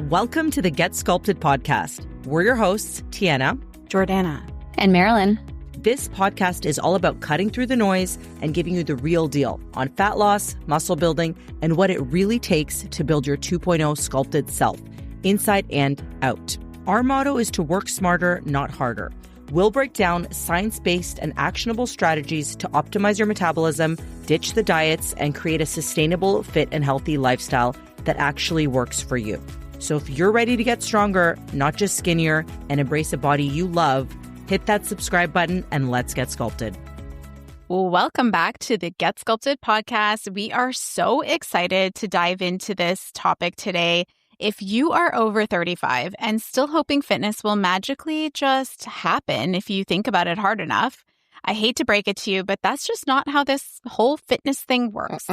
Welcome to the Get Sculpted podcast. We're your hosts, Tiana, Jordana, and Marilyn. This podcast is all about cutting through the noise and giving you the real deal on fat loss, muscle building, and what it really takes to build your 2.0 sculpted self, inside and out. Our motto is to work smarter, not harder. We'll break down science-based and actionable strategies to optimize your metabolism, ditch the diets, and create a sustainable, fit, and healthy lifestyle that actually works for you. So if you're ready to get stronger, not just skinnier, and embrace a body you love, hit that subscribe button and let's get sculpted. Well, welcome back to the Get Sculpted podcast. We are so excited to dive into this topic today. If you are over 35 and still hoping fitness will magically just happen if you think about it hard enough, I hate to break it to you, but that's just not how this whole fitness thing works.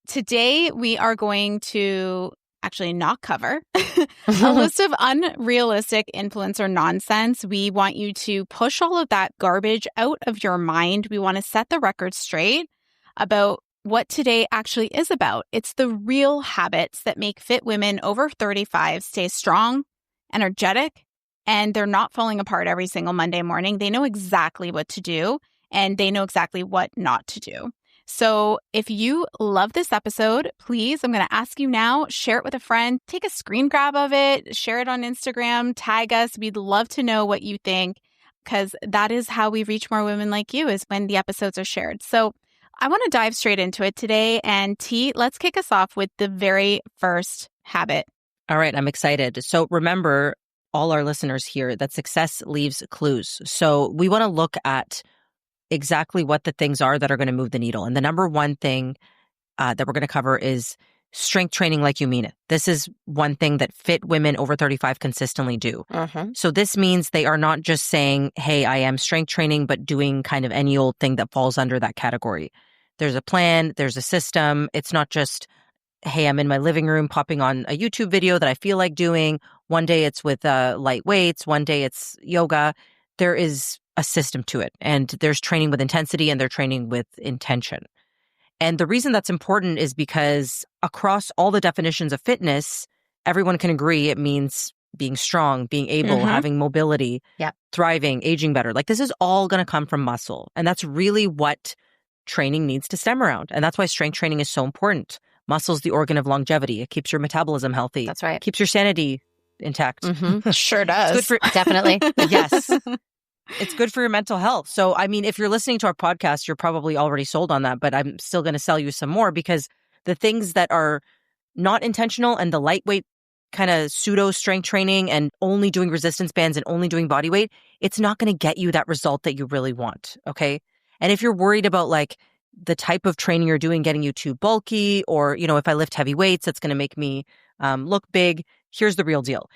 Today, we are going to actually not cover a list of unrealistic influencer nonsense. We want you to push all of that garbage out of your mind. We want to set the record straight about what today actually is about. It's the real habits that make fit women over 35 stay strong, energetic, and they're not falling apart every single Monday morning. They know exactly what to do, and they know exactly what not to do. So if you love this episode, please, I'm going to ask you now, share it with a friend, take a screen grab of it, share it on Instagram, tag us. We'd love to know what you think, because that is how we reach more women like you, is when the episodes are shared. So I want to dive straight into it today. And T, let's kick us off with the very first habit. All right, I'm excited. So remember, all our listeners here, that success leaves clues. So we want to look at exactly what the things are that are going to move the needle. And the number one thing that we're going to cover is strength training like you mean it. This is one thing that fit women over 35 consistently do. So this means they are not just saying, hey, I am strength training, but doing kind of any old thing that falls under that category. There's a plan, there's a system. It's not just, hey, I'm in my living room popping on a YouTube video that I feel like doing. One day it's with light weights, one day it's yoga. There is a system to it. And there's training with intensity and they're training with intention. And the reason that's important is because across all the definitions of fitness, everyone can agree it means being strong, being able, having mobility, thriving, aging better. Like this is all going to come from muscle. And that's really what training needs to stem around. And that's why strength training is so important. Muscle's the organ of longevity. It keeps your metabolism healthy. That's right. Keeps your sanity intact. Sure does. It's good for, Definitely. Yes. It's good for your mental health. So, I mean, if you're listening to our podcast, you're probably already sold on that, but I'm still going to sell you some more, because the things that are not intentional and the lightweight kind of pseudo strength training and only doing resistance bands and only doing body weight, it's not going to get you that result that you really want. Okay. And if you're worried about like the type of training you're doing getting you too bulky, or, you know, if I lift heavy weights, it's going to make me look big. Here's the real deal.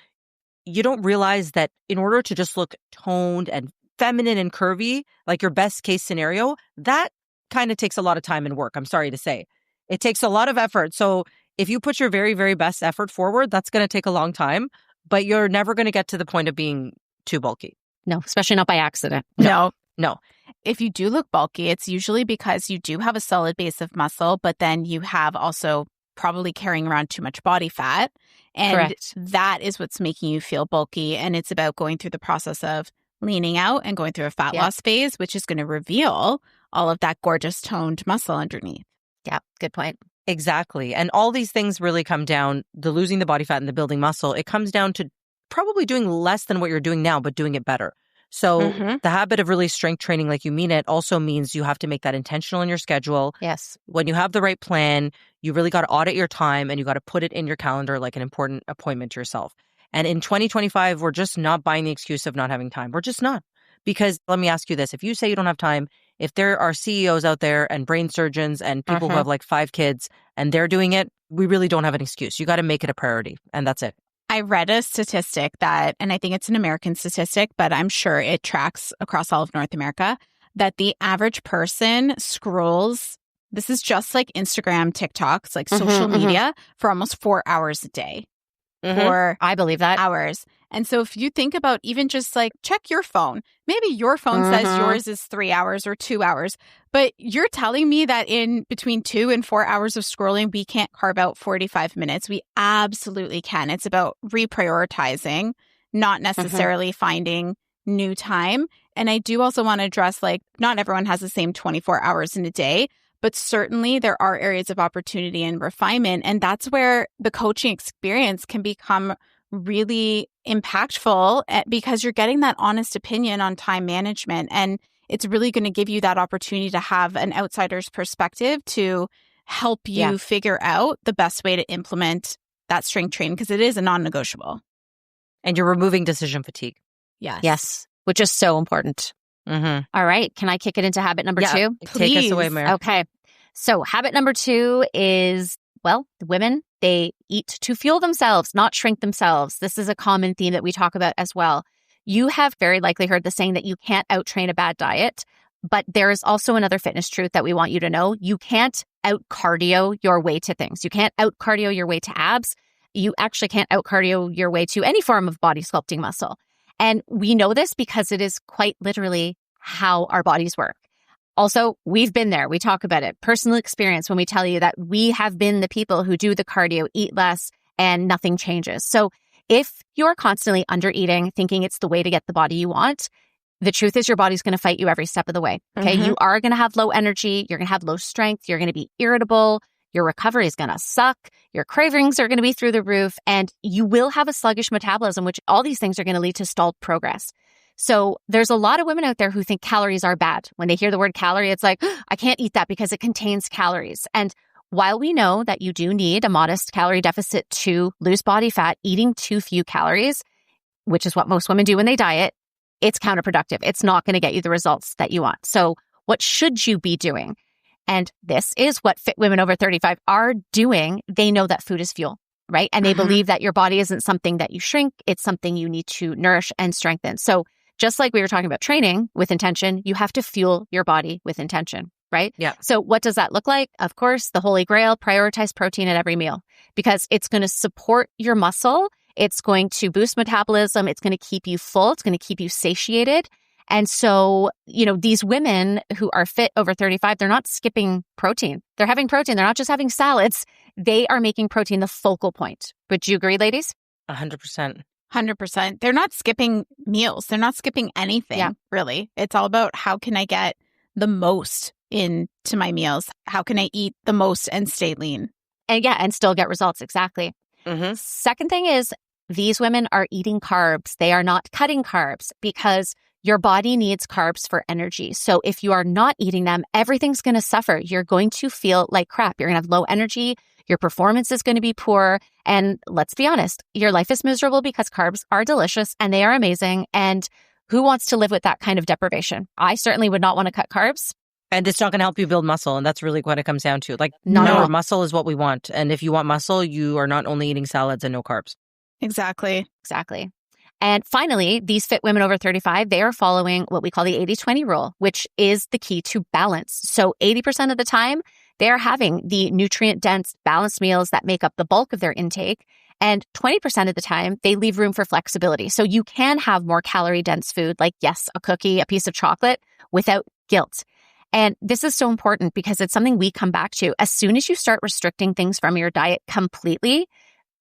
You don't realize that in order to just look toned and feminine and curvy, like your best case scenario, that kind of takes a lot of time and work. I'm sorry to say. It takes a lot of effort. So if you put your very, very best effort forward, that's going to take a long time, but you're never going to get to the point of being too bulky. No, especially not by accident. No. If you do look bulky, it's usually because you do have a solid base of muscle, but then you have also probably carrying around too much body fat. And Correct. That is what's making you feel bulky. And it's about going through the process of leaning out and going through a fat loss phase, which is going to reveal all of that gorgeous toned muscle underneath. Yeah, good point. Exactly. And all these things really come down, the losing the body fat and the building muscle, it comes down to probably doing less than what you're doing now, but doing it better. So the habit of really strength training like you mean it also means you have to make that intentional in your schedule. Yes. When you have the right plan, you really got to audit your time and you got to put it in your calendar like an important appointment to yourself. And in 2025, we're just not buying the excuse of not having time. We're just not. Because let me ask you this. If you say you don't have time, if there are CEOs out there and brain surgeons and people who have like 5 kids and they're doing it, we really don't have an excuse. You got to make it a priority. And that's it. I read a statistic that, and I think it's an American statistic, but I'm sure it tracks across all of North America, that the average person scrolls, this is just like Instagram, TikTok, it's like social media, for almost 4 hours a day. I believe that. Hours. And so if you think about even just like check your phone, maybe your phone says yours is 3 hours or 2 hours, but you're telling me that in between 2 and 4 hours of scrolling, we can't carve out 45 minutes. We absolutely can. It's about reprioritizing, not necessarily finding new time. And I do also want to address, like, not everyone has the same 24 hours in a day, but certainly there are areas of opportunity and refinement. And that's where the coaching experience can become really impactful because you're getting that honest opinion on time management. And it's really going to give you that opportunity to have an outsider's perspective to help you figure out the best way to implement that strength training, because it is a non-negotiable. And you're removing decision fatigue. Yes. Which is so important. All right. Can I kick it into habit number 2? Take us away, Mary. Okay. So habit number 2 is, well, women, they eat to fuel themselves, not shrink themselves. This is a common theme that we talk about as well. You have very likely heard the saying that you can't out-train a bad diet, but there is also another fitness truth that we want you to know. You can't out-cardio your way to things. You can't out-cardio your way to abs. You actually can't out-cardio your way to any form of body sculpting muscle. And we know this because it is quite literally how our bodies work. Also, we've been there. We talk about it. Personal experience when we tell you that we have been the people who do the cardio, eat less, and nothing changes. So if you're constantly under eating, thinking it's the way to get the body you want, the truth is your body's going to fight you every step of the way. Okay. You are going to have low energy. You're going to have low strength. You're going to be irritable. Your recovery is going to suck. Your cravings are going to be through the roof, and you will have a sluggish metabolism, which all these things are going to lead to stalled progress. So there's a lot of women out there who think calories are bad. When they hear the word calorie, it's like, I can't eat that because it contains calories. And while we know that you do need a modest calorie deficit to lose body fat, eating too few calories, which is what most women do when they diet, it's counterproductive. It's not going to get you the results that you want. So what should you be doing? And this is what fit women over 35 are doing. They know that food is fuel, right? And they believe that your body isn't something that you shrink. It's something you need to nourish and strengthen. So just like we were talking about training with intention, you have to fuel your body with intention, right? Yeah. So what does that look like? Of course, the holy grail, prioritize protein at every meal because it's going to support your muscle. It's going to boost metabolism. It's going to keep you full. It's going to keep you satiated. And so, you know, these women who are fit over 35, they're not skipping protein. They're having protein. They're not just having salads. They are making protein the focal point. Would you agree, ladies? 100%. 100%. They're not skipping meals. They're not skipping anything, really. It's all about how can I get the most into my meals? How can I eat the most and stay lean? And still get results. Exactly. Second thing is these women are eating carbs. They are not cutting carbs because your body needs carbs for energy. So if you are not eating them, everything's going to suffer. You're going to feel like crap. You're going to have low energy. Your performance is going to be poor. And let's be honest, your life is miserable because carbs are delicious and they are amazing. And who wants to live with that kind of deprivation? I certainly would not want to cut carbs. And it's not going to help you build muscle. And that's really what it comes down to. Like, Not at all. muscle is what we want. And if you want muscle, you are not only eating salads and no carbs. Exactly. And finally, these fit women over 35, they are following what we call the 80-20 rule, which is the key to balance. So 80% of the time, they are having the nutrient-dense, balanced meals that make up the bulk of their intake. And 20% of the time, they leave room for flexibility. So you can have more calorie-dense food, like, yes, a cookie, a piece of chocolate, without guilt. And this is so important because it's something we come back to. As soon as you start restricting things from your diet completely,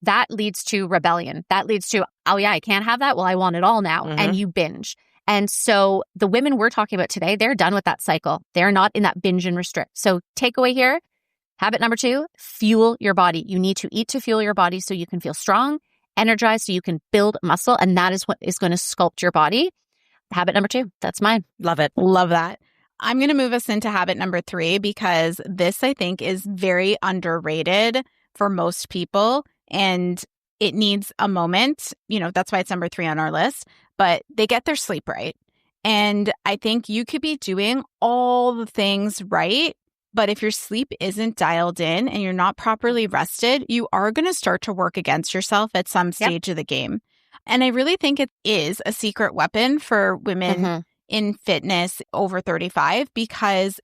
that leads to rebellion. That leads to, oh yeah, I can't have that. Well, I want it all now. And you binge. And so the women we're talking about today, they're done with that cycle. They're not in that binge and restrict. So takeaway here, habit number 2, fuel your body. You need to eat to fuel your body so you can feel strong, energized, so you can build muscle. And that is what is going to sculpt your body. Habit number 2, that's mine. Love it. Love that. I'm going to move us into habit number 3 because this, I think, is very underrated for most people. And it needs a moment. You know, that's why it's number 3 on our list. But they get their sleep right. And I think you could be doing all the things right. But if your sleep isn't dialed in and you're not properly rested, you are going to start to work against yourself at some stage of the game. And I really think it is a secret weapon for women in fitness over 35 because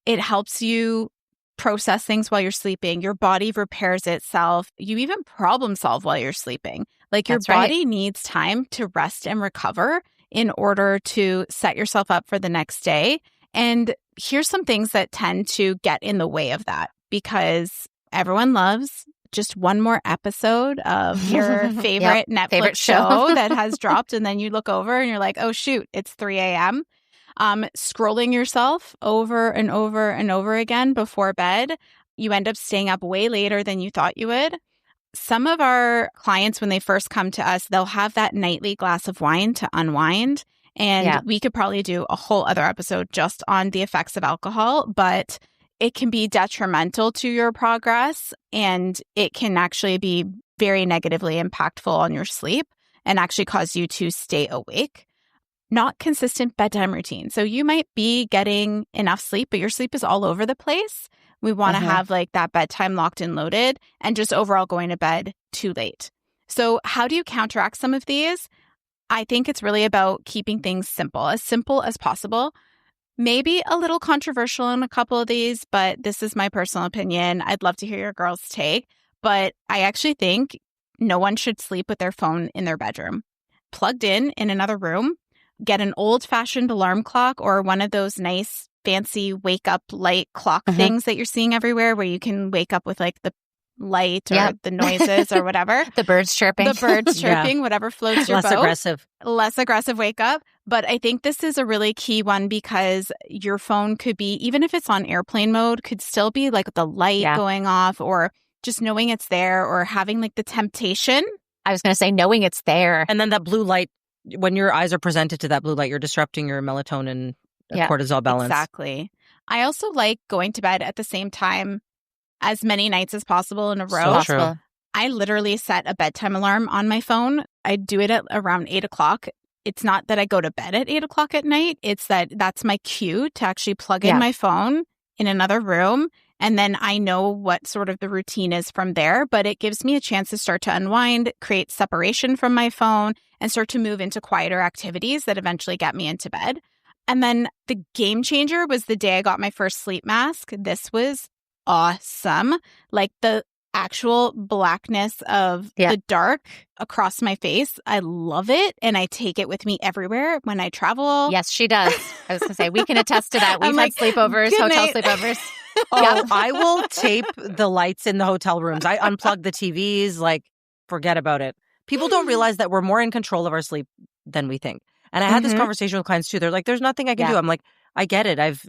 it helps you process things while you're sleeping. Your body repairs itself. You even problem solve while you're sleeping. Like your That's right. body needs time to rest and recover in order to set yourself up for the next day. And here's some things that tend to get in the way of that, because everyone loves just one more episode of your favorite Netflix favorite show that has dropped. And then you look over and you're like, oh, shoot, it's 3 a.m. Scrolling yourself over and over and over again before bed. You end up staying up way later than you thought you would. Some of our clients, when they first come to us, they'll have that nightly glass of wine to unwind. And we could probably do a whole other episode just on the effects of alcohol, but it can be detrimental to your progress, and it can actually be very negatively impactful on your sleep and actually cause you to stay awake. Not consistent bedtime routine. So you might be getting enough sleep, but your sleep is all over the place. We want to have like that bedtime locked and loaded, and just overall going to bed too late. So how do you counteract some of these? I think it's really about keeping things simple as possible. Maybe a little controversial in a couple of these, but this is my personal opinion. I'd love to hear your girls' take, but I actually think no one should sleep with their phone in their bedroom. Plugged in another room, get an old-fashioned alarm clock or one of those nice fancy wake-up light clock things that you're seeing everywhere, where you can wake up with like the light or the noises or whatever. The birds chirping. Whatever floats your boat. Less aggressive wake up. But I think this is a really key one, because your phone could be, even if it's on airplane mode, could still be like the light going off, or just knowing it's there, or having like the temptation. I was going to say knowing it's there. And then that blue light, when your eyes are presented to that blue light, you're disrupting your melatonin cortisol balance. Exactly. I also like going to bed at the same time as many nights as possible in a row. So true. I literally set a bedtime alarm on my phone. I do it at around 8 o'clock. It's not that I go to bed at 8 o'clock at night. It's that's my cue to actually plug in my phone in another room. And then I know what sort of the routine is from there. But it gives me a chance to start to unwind, create separation from my phone, and start to move into quieter activities that eventually get me into bed. And then the game changer was the day I got my first sleep mask. This was awesome. Like the actual blackness of the dark across my face. I love it. And I take it with me everywhere when I travel. Yes, she does. I was going to say, we can attest to that. We've had sleepovers, hotel sleepovers. I will tape the lights in the hotel rooms. I unplug the TVs, like, forget about it. People don't realize that we're more in control of our sleep than we think. And I had this conversation with clients too. They're like, there's nothing I can do. I'm like, I get it. I've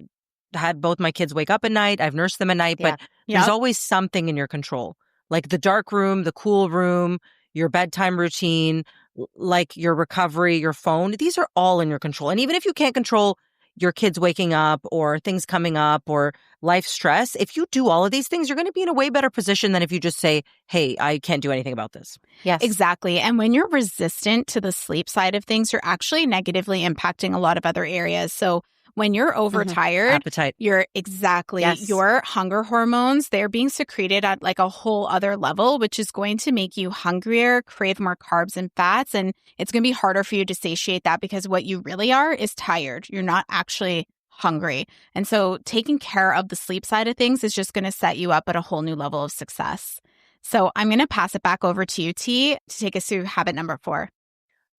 had both my kids wake up at night. I've nursed them at night, but there's always something in your control. Like the dark room, the cool room, your bedtime routine, like your recovery, your phone. These are all in your control. And even if you can't control your kids waking up or things coming up or life stress, if you do all of these things, you're going to be in a way better position than if you just say, hey, I can't do anything about this. Yes, exactly. And when you're resistant to the sleep side of things, you're actually negatively impacting a lot of other areas. So when you're overtired, appetite. Your hunger hormones, they're being secreted at like a whole other level, which is going to make you hungrier, crave more carbs and fats. And it's going to be harder for you to satiate that, because what you really are is tired. You're not actually hungry. And so taking care of the sleep side of things is just going to set you up at a whole new level of success. So I'm going to pass it back over to you, T, to take us through habit number 4.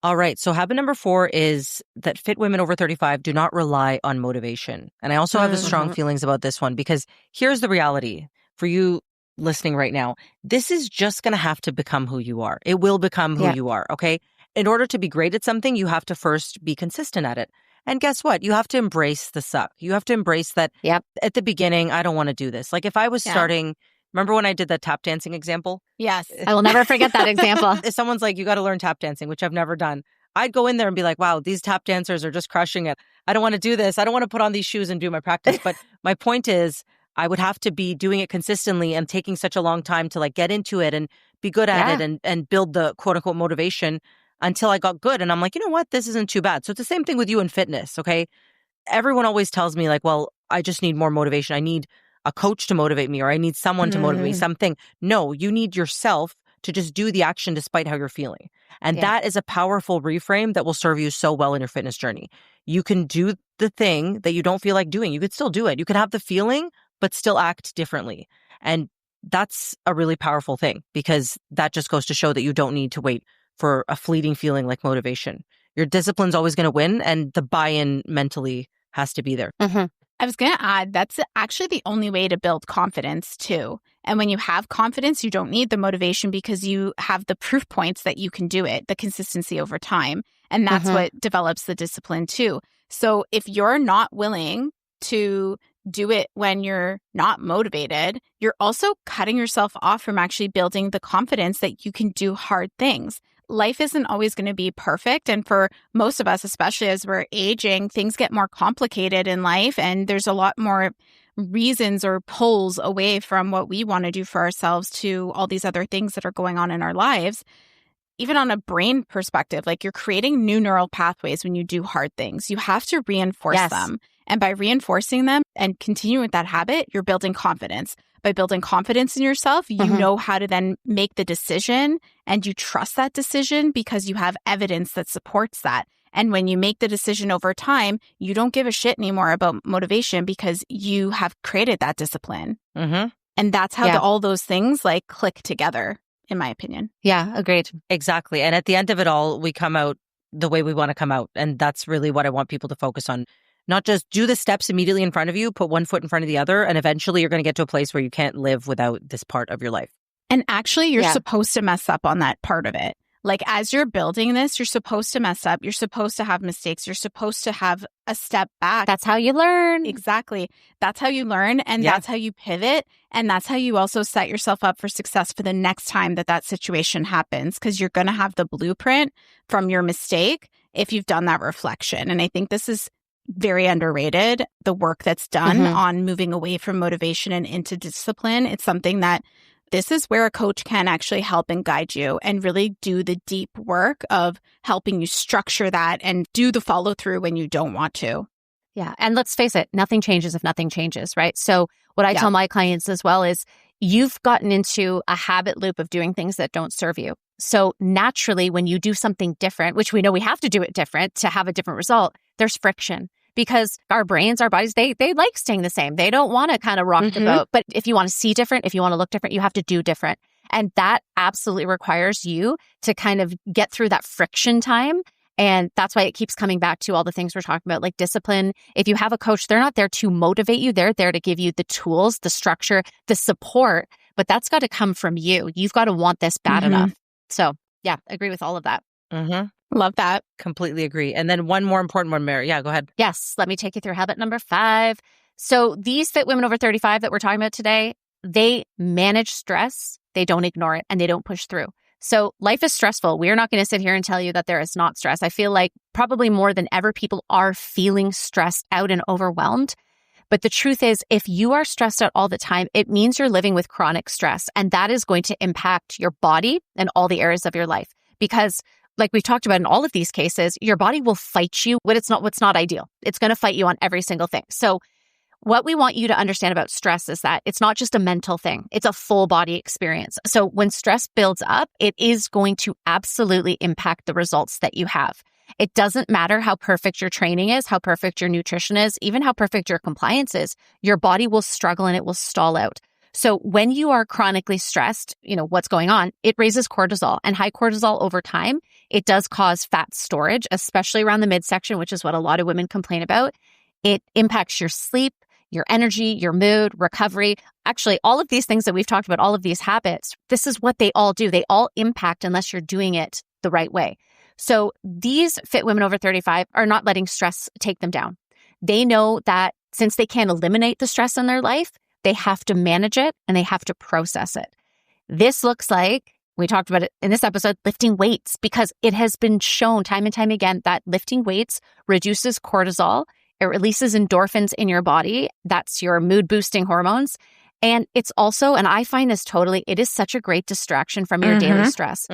All right. So habit number 4 is that fit women over 35 do not rely on motivation. And I also have strong feelings about this one, because here's the reality for you listening right now. This is just going to have to become who you are. It will become who you are. Okay. In order to be great at something, you have to first be consistent at it. And guess what? You have to embrace the suck. You have to embrace that at the beginning, I don't want to do this. Like if I was starting, remember when I did that tap dancing example? Yes. I will never forget that example. If someone's like, you got to learn tap dancing, which I've never done, I'd go in there and be like, wow, these tap dancers are just crushing it. I don't want to do this. I don't want to put on these shoes and do my practice. But my point is, I would have to be doing it consistently and taking such a long time to like get into it and be good at it and build the quote unquote motivation until I got good. And I'm like, you know what? This isn't too bad. So it's the same thing with you in fitness. Okay. Everyone always tells me like, well, I just need more motivation. I need a coach to motivate me, or I need someone to motivate me, something. No, you need yourself to just do the action despite how you're feeling. And that is a powerful reframe that will serve you so well in your fitness journey. You can do the thing that you don't feel like doing. You could still do it. You can have the feeling, but still act differently. And that's a really powerful thing, because that just goes to show that you don't need to wait for a fleeting feeling like motivation. Your discipline's always going to win, and the buy-in mentally has to be there. Mm-hmm. I was going to add, that's actually the only way to build confidence too. And when you have confidence, you don't need the motivation because you have the proof points that you can do it, the consistency over time. And that's what develops the discipline too. So if you're not willing to do it when you're not motivated, you're also cutting yourself off from actually building the confidence that you can do hard things. Life isn't always going to be perfect. And for most of us, especially as we're aging, things get more complicated in life. And there's a lot more reasons or pulls away from what we want to do for ourselves to all these other things that are going on in our lives. Even on a brain perspective, like you're creating new neural pathways when you do hard things. You have to reinforce them. And by reinforcing them and continuing with that habit, you're building confidence. By building confidence in yourself, you know how to then make the decision and you trust that decision because you have evidence that supports that. And when you make the decision over time, you don't give a shit anymore about motivation because you have created that discipline. And that's how all those things like click together, in my opinion. Yeah, agreed. Exactly. And at the end of it all, we come out the way we want to come out. And that's really what I want people to focus on. Not just do the steps immediately in front of you, put one foot in front of the other, and eventually you're going to get to a place where you can't live without this part of your life. And actually, you're supposed to mess up on that part of it. Like as you're building this, you're supposed to mess up. You're supposed to have mistakes. You're supposed to have a step back. That's how you learn. Exactly. That's how you learn. And that's how you pivot. And that's how you also set yourself up for success for the next time that situation happens, because you're going to have the blueprint from your mistake if you've done that reflection. And I think this is very underrated, the work that's done on moving away from motivation and into discipline. It's something that this is where a coach can actually help and guide you and really do the deep work of helping you structure that and do the follow through when you don't want to. Yeah. And let's face it, nothing changes if nothing changes, right? So what I tell my clients as well is you've gotten into a habit loop of doing things that don't serve you. So naturally, when you do something different, which we know we have to do it different to have a different result, there's friction. Because our brains, our bodies, they like staying the same. They don't want to kind of rock the boat. But if you want to see different, if you want to look different, you have to do different. And that absolutely requires you to kind of get through that friction time. And that's why it keeps coming back to all the things we're talking about, like discipline. If you have a coach, they're not there to motivate you. They're there to give you the tools, the structure, the support. But that's got to come from you. You've got to want this bad enough. So yeah, agree with all of that. Love that. Completely agree. And then one more important one, Mary. Yeah, go ahead. Yes. Let me take you through habit number 5. So these fit women over 35 that we're talking about today, they manage stress. They don't ignore it and they don't push through. So life is stressful. We are not going to sit here and tell you that there is not stress. I feel like probably more than ever, people are feeling stressed out and overwhelmed. But the truth is, if you are stressed out all the time, it means you're living with chronic stress. And that is going to impact your body and all the areas of your life. Because like we've talked about in all of these cases, your body will fight you when what's not ideal. It's going to fight you on every single thing. So what we want you to understand about stress is that it's not just a mental thing. It's a full body experience. So when stress builds up, it is going to absolutely impact the results that you have. It doesn't matter how perfect your training is, how perfect your nutrition is, even how perfect your compliance is. Your body will struggle and it will stall out. So when you are chronically stressed, what's going on, it raises cortisol, and high cortisol over time, it does cause fat storage, especially around the midsection, which is what a lot of women complain about. It impacts your sleep, your energy, your mood, recovery. Actually, all of these things that we've talked about, all of these habits, this is what they all do. They all impact unless you're doing it the right way. So these fit women over 35 are not letting stress take them down. They know that since they can't eliminate the stress in their life, they have to manage it and they have to process it. This looks like, we talked about it in this episode, lifting weights, because it has been shown time and time again that lifting weights reduces cortisol. It releases endorphins in your body. That's your mood boosting hormones. And it's also, and I find this it is such a great distraction from your daily stress.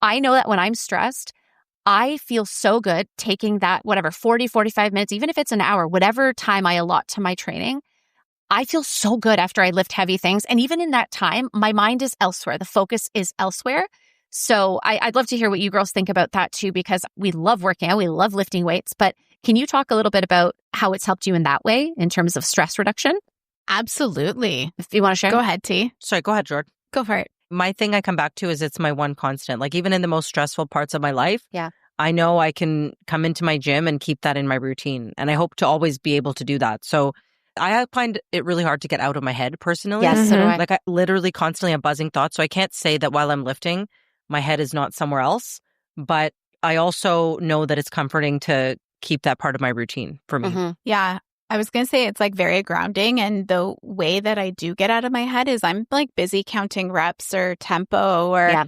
I know that when I'm stressed, I feel so good taking that, 40, 45 minutes, even if it's an hour, whatever time I allot to my training, I feel so good after I lift heavy things. And even in that time, my mind is elsewhere. The focus is elsewhere. So I'd love to hear what you girls think about that too, because we love working out. We love lifting weights. But can you talk a little bit about how it's helped you in that way in terms of stress reduction? Absolutely. If you want to share. Go ahead, T. Sorry, go ahead, Jordan. Go for it. My thing I come back to is it's my one constant. Like even in the most stressful parts of my life, Yeah. I know I can come into my gym and keep that in my routine. And I hope to always be able to do that. So I find it really hard to get out of my head personally. Yes, so do I. Like I literally constantly have buzzing thoughts. So I can't say that while I'm lifting, my head is not somewhere else. But I also know that it's comforting to keep that part of my routine for me. Yeah. I was going to say it's like very grounding. And the way that I do get out of my head is I'm like busy counting reps or tempo or,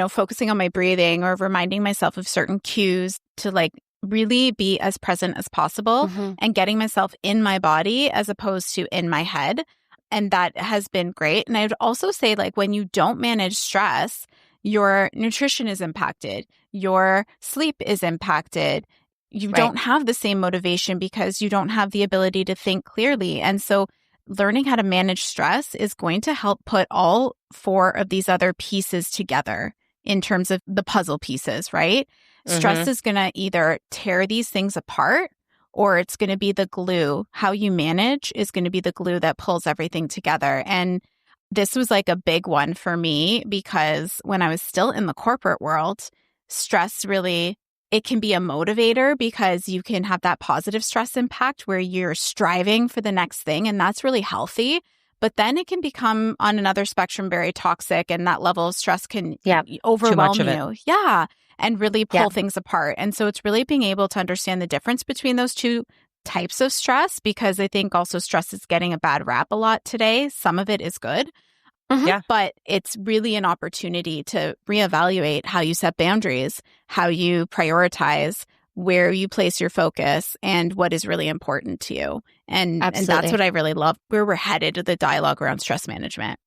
focusing on my breathing or reminding myself of certain cues to like really be as present as possible and getting myself in my body as opposed to in my head. And that has been great. And I'd also say like when you don't manage stress, your nutrition is impacted, your sleep is impacted. You don't have the same motivation because you don't have the ability to think clearly. And so learning how to manage stress is going to help put all 4 of these other pieces together in terms of the puzzle pieces, right? Stress is going to either tear these things apart or it's going to be the glue. How you manage is going to be the glue that pulls everything together. And this was like a big one for me because when I was still in the corporate world, stress really, it can be a motivator because you can have that positive stress impact where you're striving for the next thing, and that's really healthy. But then it can become on another spectrum very toxic, and that level of stress can overwhelm you. Yeah. And really pull things apart. And so it's really being able to understand the difference between those 2 types of stress, because I think also stress is getting a bad rap a lot today. Some of it is good. But it's really an opportunity to reevaluate how you set boundaries, how you prioritize, where you place your focus, and what is really important to you. And that's what I really love, where we're headed to the dialogue around stress management.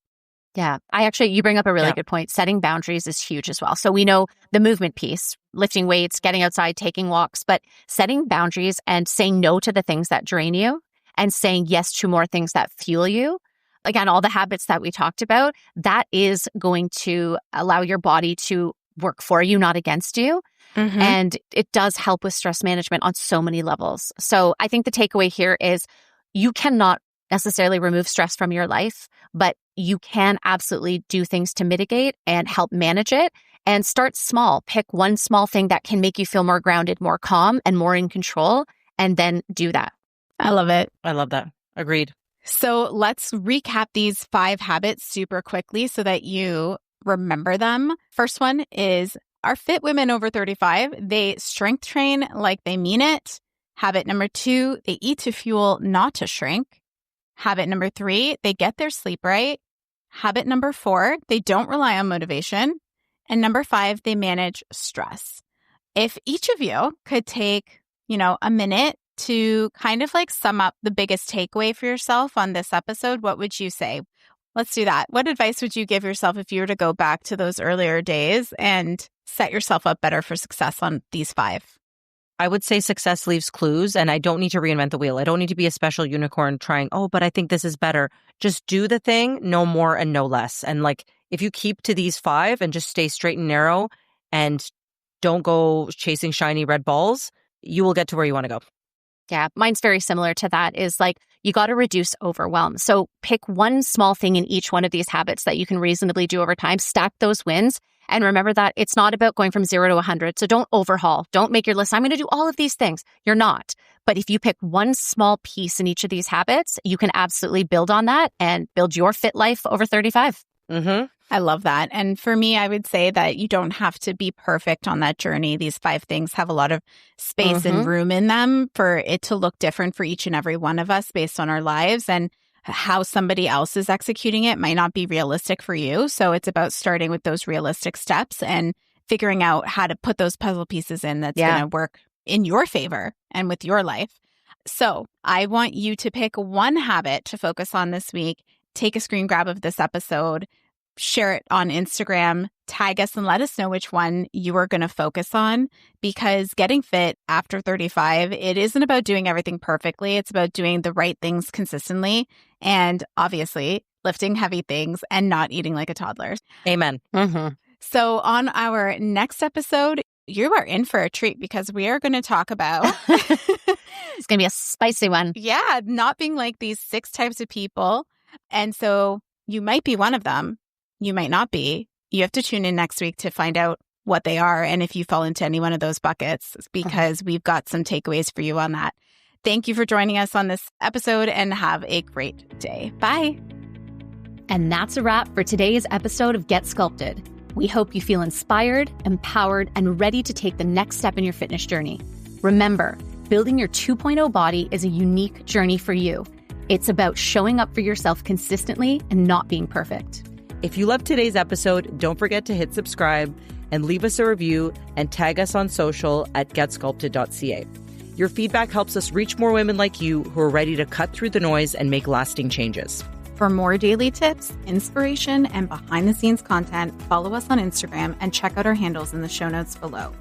Yeah. You bring up a really good point. Setting boundaries is huge as well. So we know the movement piece, lifting weights, getting outside, taking walks, but setting boundaries and saying no to the things that drain you and saying yes to more things that fuel you. Again, all the habits that we talked about, that is going to allow your body to work for you, not against you. And it does help with stress management on so many levels. So I think the takeaway here is you cannot necessarily remove stress from your life, but you can absolutely do things to mitigate and help manage it. And start small. Pick one small thing that can make you feel more grounded, more calm, and more in control, and then do that. I love it. I love that. Agreed. So let's recap these 5 habits super quickly so that you remember them. First one is our fit women over 35. They strength train like they mean it. Habit number 2, they eat to fuel, not to shrink. Habit number 3, they get their sleep right. Habit number 4, they don't rely on motivation. And number 5, they manage stress. If each of you could take, a minute to kind of like sum up the biggest takeaway for yourself on this episode, what would you say? Let's do that. What advice would you give yourself if you were to go back to those earlier days and set yourself up better for success on these 5? I would say success leaves clues, and I don't need to reinvent the wheel. I don't need to be a special unicorn trying, but I think this is better. Just do the thing, no more and no less. And like, if you keep to these 5 and just stay straight and narrow and don't go chasing shiny red balls, you will get to where you want to go. Yeah, mine's very similar to that, is like you got to reduce overwhelm. So pick one small thing in each one of these habits that you can reasonably do over time, stack those wins. And remember that it's not about going from 0 to 100. So don't overhaul. Don't make your list. I'm going to do all of these things. You're not. But if you pick one small piece in each of these habits, you can absolutely build on that and build your fit life over 35. I love that. And for me, I would say that you don't have to be perfect on that journey. These 5 things have a lot of space and room in them for it to look different for each and every one of us based on our lives, and how somebody else is executing it might not be realistic for you. So it's about starting with those realistic steps and figuring out how to put those puzzle pieces in that's going to work in your favor and with your life. So I want you to pick one habit to focus on this week. Take a screen grab of this episode, share it on Instagram, tag us, and let us know which one you are going to focus on, because getting fit after 35, it isn't about doing everything perfectly. It's about doing the right things consistently and obviously lifting heavy things and not eating like a toddler. Amen. So on our next episode, you are in for a treat because we are going to talk about It's going to be a spicy one. Yeah, not being like these 6 types of people. And so you might be one of them. you might not be. You have to tune in next week to find out what they are and if you fall into any one of those buckets, because we've got some takeaways for you on that. Thank you for joining us on this episode and have a great day. Bye. And that's a wrap for today's episode of Get Sculpted. We hope you feel inspired, empowered, and ready to take the next step in your fitness journey. Remember, building your 2.0 body is a unique journey for you. It's about showing up for yourself consistently and not being perfect. If you loved today's episode, don't forget to hit subscribe and leave us a review and tag us on social at getsculpted.ca. Your feedback helps us reach more women like you who are ready to cut through the noise and make lasting changes. For more daily tips, inspiration, and behind-the-scenes content, follow us on Instagram and check out our handles in the show notes below.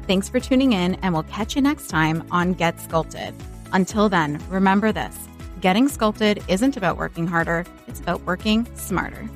Thanks for tuning in, and we'll catch you next time on Get Sculpted. Until then, remember this: getting sculpted isn't about working harder, it's about working smarter.